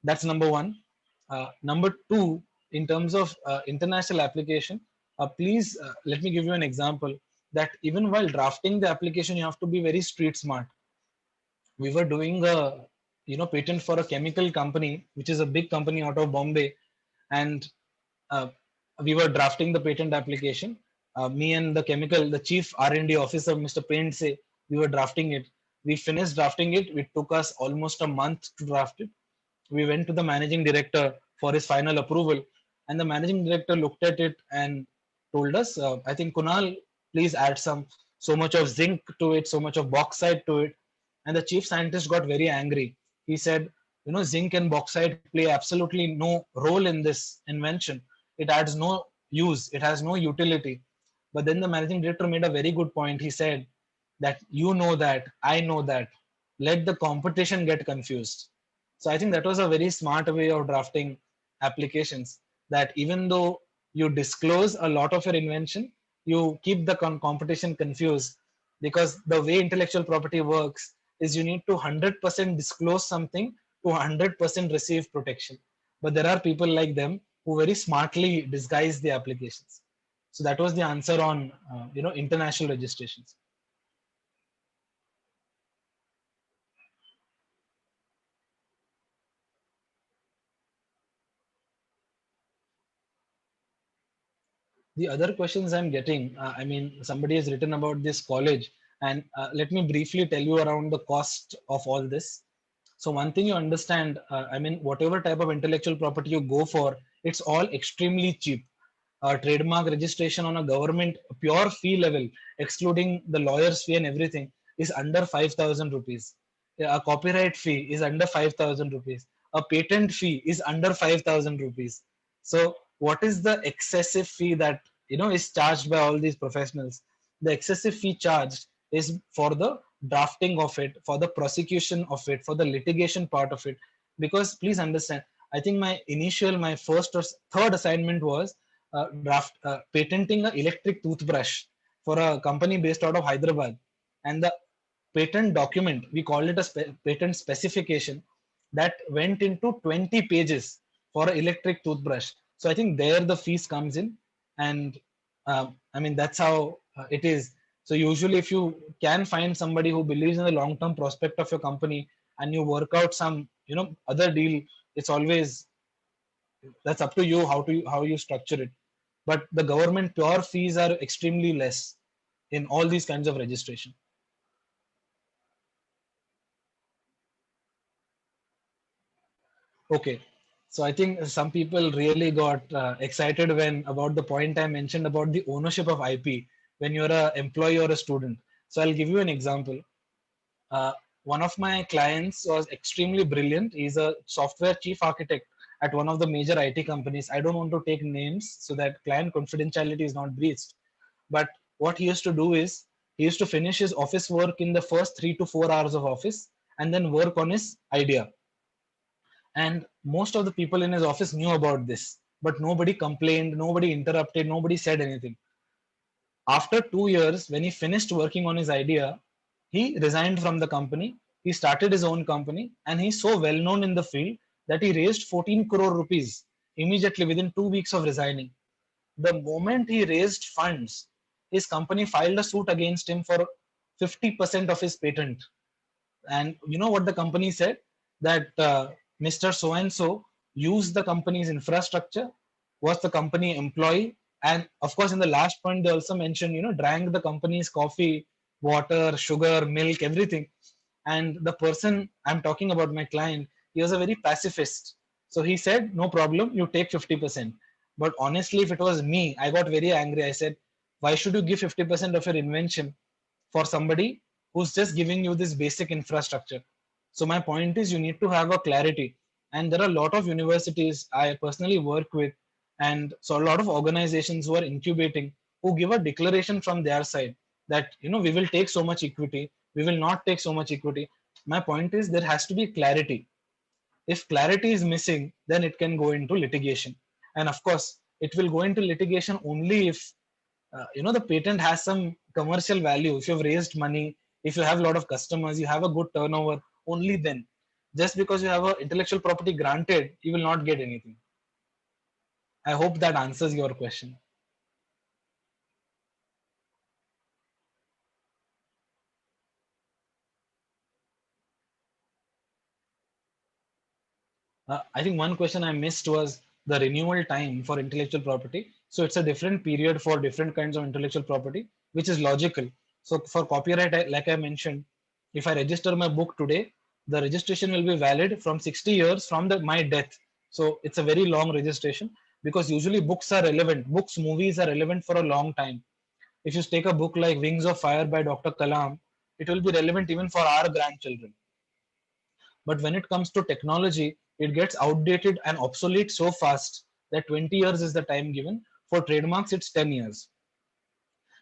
that's number one. Number two, in terms of international application, please let me give you an example that even while drafting the application, you have to be very street smart. We were doing a patent for a chemical company, which is a big company out of Bombay, and uh, we were drafting the patent application. Me and the chief R&D officer, Mr. Paintsay, we were drafting it. We finished drafting it. It took us almost a month to draft it. We went to the managing director for his final approval, and the managing director looked at it and told us, I think, Kunal, please add so much of zinc to it, so much of bauxite to it. And the chief scientist got very angry. He said, zinc and bauxite play absolutely no role in this invention. It adds no use, it has no utility. But then the managing director made a very good point. He said that that, I know that. Let the competition get confused. So I think that was a very smart way of drafting applications. That even though you disclose a lot of your invention, you keep the competition confused, because the way intellectual property works is you need to 100% disclose something to 100% receive protection. But there are people like them who very smartly disguise the applications. So that was the answer on international registrations. The other questions I'm getting, I mean, somebody has written about this college, and let me briefly tell you around the cost of all this. So one thing you understand, I mean, whatever type of intellectual property you go for, it's all extremely cheap. Trademark registration on a government pure fee level, excluding the lawyer's fee and everything, is under 5,000 rupees. A copyright fee is under 5,000 rupees. A patent fee is under 5,000 rupees. So what is the excessive fee that is charged by all these professionals? The excessive fee charged is for the drafting of it, for the prosecution of it, for the litigation part of it. Because please understand, I think my first or third assignment was patenting an electric toothbrush for a company based out of Hyderabad, and the patent document, we call it a patent specification, that went into 20 pages for an electric toothbrush. So I think there the fees comes in, and I mean that's how it is. So usually, if you can find somebody who believes in the long-term prospect of your company, and you work out some other deal, it's always, that's up to you how you structure it. But the government pure fees are extremely less in all these kinds of registration. Okay, so I think some people really got excited when about the point I mentioned about the ownership of IP when you're a employee or a student. So I'll give you an example. Uh, One of my clients was extremely brilliant. He's a software chief architect at one of the major IT companies. I don't want to take names so that client confidentiality is not breached. But what he used to do is he used to finish his office work in the first 3 to 4 hours of office and then work on his idea. And most of the people in his office knew about this, but nobody complained, nobody interrupted, nobody said anything. After 2 years, when he finished working on his idea, he resigned from the company. He started his own company, and he's so well known in the field that he raised 14 crore rupees immediately within 2 weeks of resigning. The moment he raised funds, his company filed a suit against him for 50% of his patent. And you know what the company said? That Mr. So and so used the company's infrastructure, was the company employee, and of course, in the last point, they also mentioned, drank the company's coffee, water, sugar, milk, everything. And the person I'm talking about, my client, he was a very pacifist. So he said, no problem, you take 50%. But honestly, if it was me, I got very angry. I said, why should you give 50% of your invention for somebody who's just giving you this basic infrastructure? So my point is you need to have a clarity. And there are a lot of universities I personally work with, and so a lot of organizations who are incubating, who give a declaration from their side that we will take so much equity, we will not take so much equity. My point is there has to be clarity. If clarity is missing, then it can go into litigation. And of course, it will go into litigation only if the patent has some commercial value. If you've raised money, if you have a lot of customers, you have a good turnover, only then. Just because you have a intellectual property granted, you will not get anything. I hope that answers your question. I think one question I missed was the renewal time for intellectual property. So it's a different period for different kinds of intellectual property, which is logical. So for copyright, like I mentioned, if I register my book today, the registration will be valid from 60 years from my death. So it's a very long registration, because usually books are relevant. Books, movies are relevant for a long time. If you take a book like Wings of Fire by Dr. Kalam, it will be relevant even for our grandchildren. But when it comes to technology, it gets outdated and obsolete so fast that 20 years is the time given. For trademarks, it's 10 years.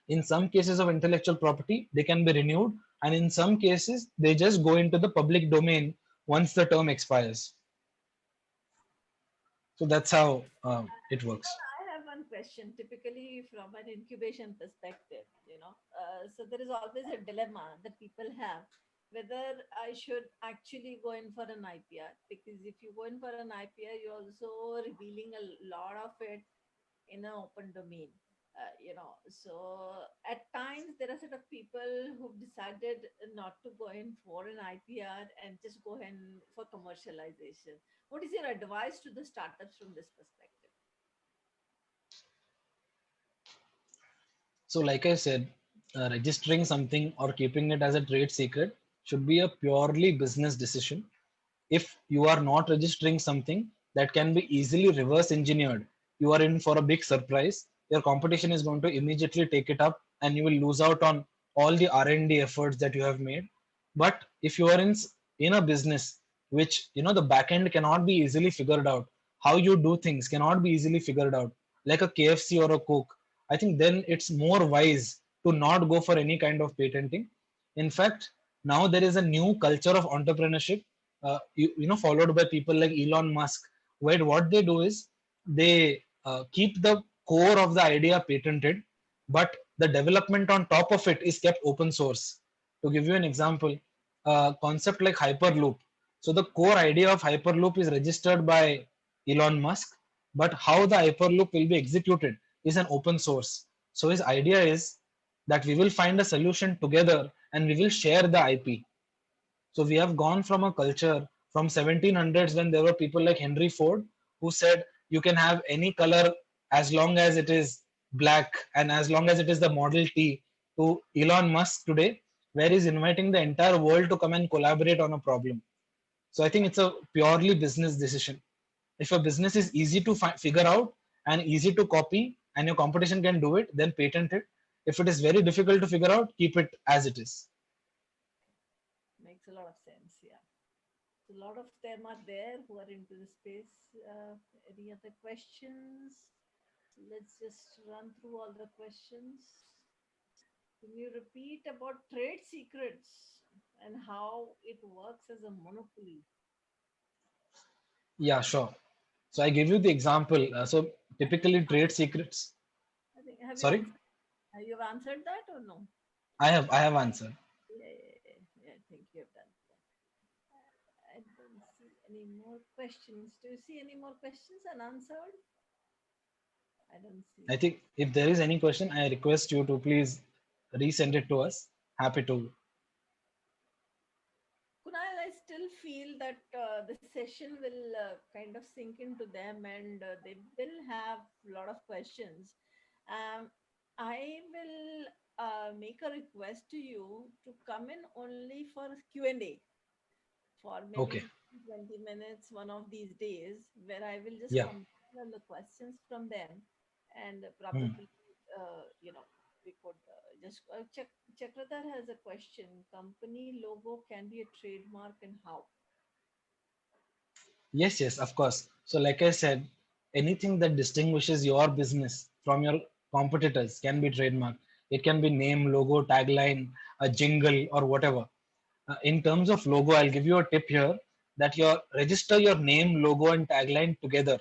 In some cases of intellectual property, they can be renewed, and in some cases, they just go into the public domain once the term expires. So that's how it works. I have one question. Typically, from an incubation perspective, so there is always a dilemma that people have whether I should actually go in for an IPR, because if you go in for an IPR, you're also revealing a lot of it in an open domain. So at times there are sort of people who've decided not to go in for an IPR and just go in for commercialization. What is your advice to the startups from this perspective? So, like I said, registering something or keeping it as a trade secret should be a purely business decision. If you are not registering something that can be easily reverse engineered, you are in for a big surprise. Your competition is going to immediately take it up, and you will lose out on all the R&D efforts that you have made. But if you are in a business which the back end cannot be easily figured out, how you do things cannot be easily figured out, like a KFC or a Coke, I think then it's more wise to not go for any kind of patenting. In fact, now there is a new culture of entrepreneurship, followed by people like Elon Musk, where what they do is they keep the core of the idea patented, but the development on top of it is kept open source. To give you an example, a concept like Hyperloop. So the core idea of Hyperloop is registered by Elon Musk, but how the Hyperloop will be executed is an open source. So his idea is that we will find a solution together and we will share the IP. So we have gone from a culture from 1700s when there were people like Henry Ford who said you can have any color as long as it is black and as long as it is the Model T, to Elon Musk today, where he's inviting the entire world to come and collaborate on a problem. So I think it's a purely business decision. If a business is easy to figure out and easy to copy and your competition can do it, then patent it. If it is very difficult to figure out, keep it as it is. Makes a lot of sense. Yeah. A lot of them are there who are into the space. Any other questions? Let's just run through all the questions. Can you repeat about trade secrets and how it works as a monopoly? Yeah, sure. So I give you the example. So typically trade secrets. I think have you Sorry, answered? Have you answered that or no? I have answered. Yeah, I think you have done that. I don't see any more questions. Do you see any more questions unanswered? I don't see. I think if there is any question, I request you to please resend it to us. Happy to. Kunal, I still feel that the session will kind of sink into them and they will have a lot of questions. Um, I will make a request to you to come in only for Q&A for maybe Okay. 20 minutes one of these days, where I will just Yeah. compile the questions from them and Hmm. probably, we could just check. Chakradhar has a question. Company logo can be a trademark and how? Yes, yes, of course. So, like I said, anything that distinguishes your business from your competitors can be trademark. It can be name, logo, tagline, a jingle, or whatever. In terms of logo, I'll give you a tip here that you register your name, logo, and tagline together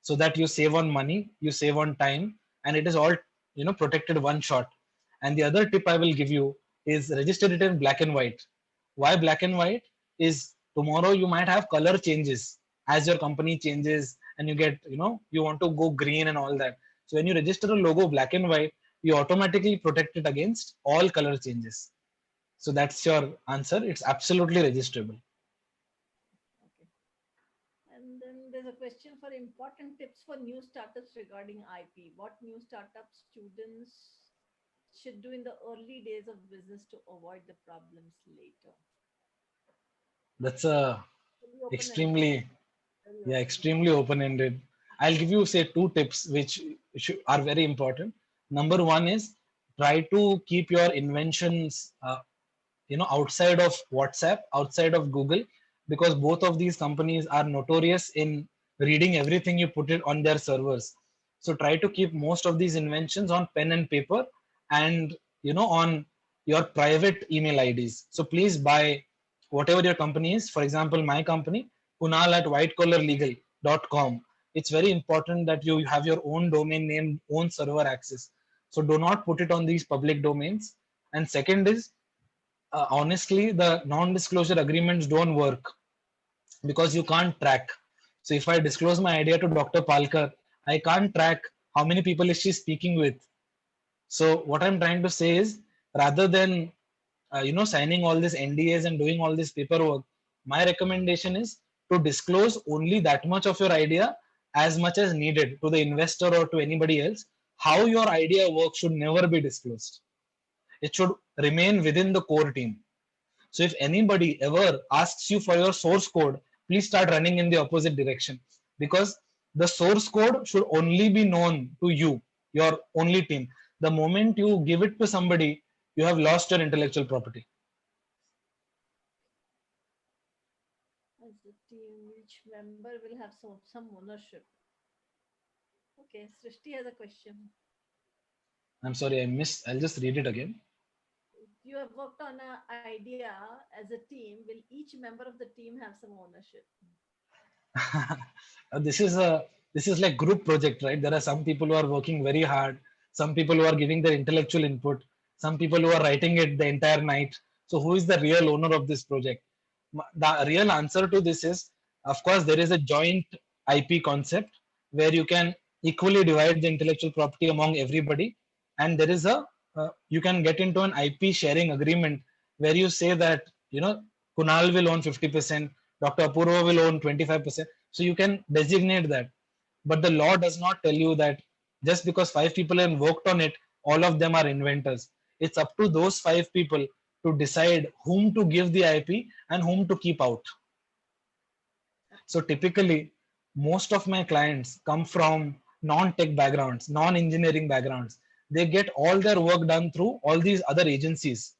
so that you save on money, you save on time, and it is all protected one shot. And the other tip I will give you is register it in black and white. Why black and white? Is tomorrow you might have color changes as your company changes and you get you want to go green and all that. So when you register a logo black and white, you automatically protect it against all color changes. So that's your answer. It's absolutely registrable. Okay. And then there's a question for important tips for new startups regarding IP. What new startup students should do in the early days of business to avoid the problems later? That's a Very open ended. extremely Very Yeah, open. extremely open-ended. I'll give you say two tips which are very important. Number one is try to keep your inventions, outside of WhatsApp, outside of Google, because both of these companies are notorious in reading everything you put it on their servers. So try to keep most of these inventions on pen and paper, and on your private email IDs. So please buy whatever your company is. For example, my company, Kunal at whitecollarlegal.com. It's very important that you have your own domain name, own server access. So do not put it on these public domains. And second is, honestly, the non-disclosure agreements don't work because you can't track. So if I disclose my idea to Dr. Palkar, I can't track how many people is she speaking with. So what I'm trying to say is, rather than signing all these NDAs and doing all this paperwork, my recommendation is to disclose only that much of your idea as much as needed to the investor or to anybody else. How your idea works should never be disclosed. It should remain within the core team. So if anybody ever asks you for your source code, please start running in the opposite direction, because the source code should only be known to you, your only team. The moment you give it to somebody, you have lost your intellectual property. As a team, each member will have some ownership. Okay, Srishti has a question. I'm sorry, I missed. I'll just read it again. You have worked on an idea as a team. Will each member of the team have some ownership? This is a This is like group project, right? There are some people who are working very hard, some people who are giving their intellectual input, some people who are writing it the entire night. So who is the real owner of this project? The real answer to this is, of course, there is a joint IP concept where you can equally divide the intellectual property among everybody, and there is a you can get into an IP sharing agreement where you say that, you know, Kunal will own 50%, Dr. Apurva will own 25%. So you can designate that. But the law does not tell you that just because five people have worked on it, all of them are inventors. It's up to those five people to decide whom to give the IP and whom to keep out. So typically, most of my clients come from non-tech backgrounds, non-engineering backgrounds. They get all their work done through all these other agencies,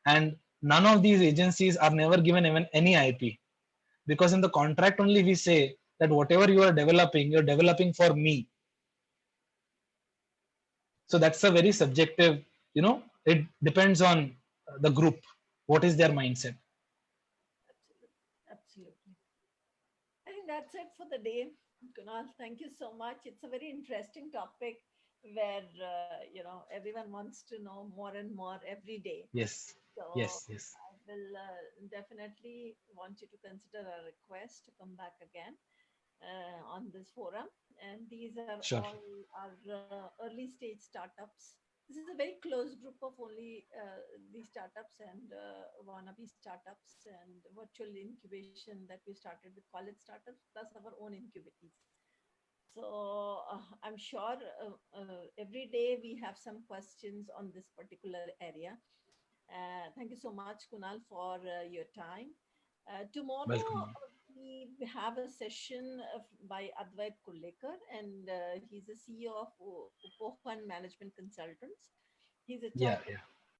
and none of these agencies are never given even any IP, because in the contract only we say that whatever you are developing, you're developing for me. So that's a very subjective, you know, it depends on the group, what is their mindset. Absolutely. Absolutely. I think that's it for the day. Kunal, thank you so much. It's a very interesting topic where, everyone wants to know more and more every day. Yes, So yes, yes, I will definitely want you to consider a request to come back again on this forum. And these are sure. all our early stage startups. This is a very close group of only these startups and wannabe startups and virtual incubation that we started with college startups plus our own incubatees. So I'm sure every day we have some questions on this particular area. Thank you so much, Kunal, for your time. Tomorrow Welcome. we have a session by Advait Kullekar, and he's the CEO of Upohan Management Consultants. He's a Yeah, chartered yeah.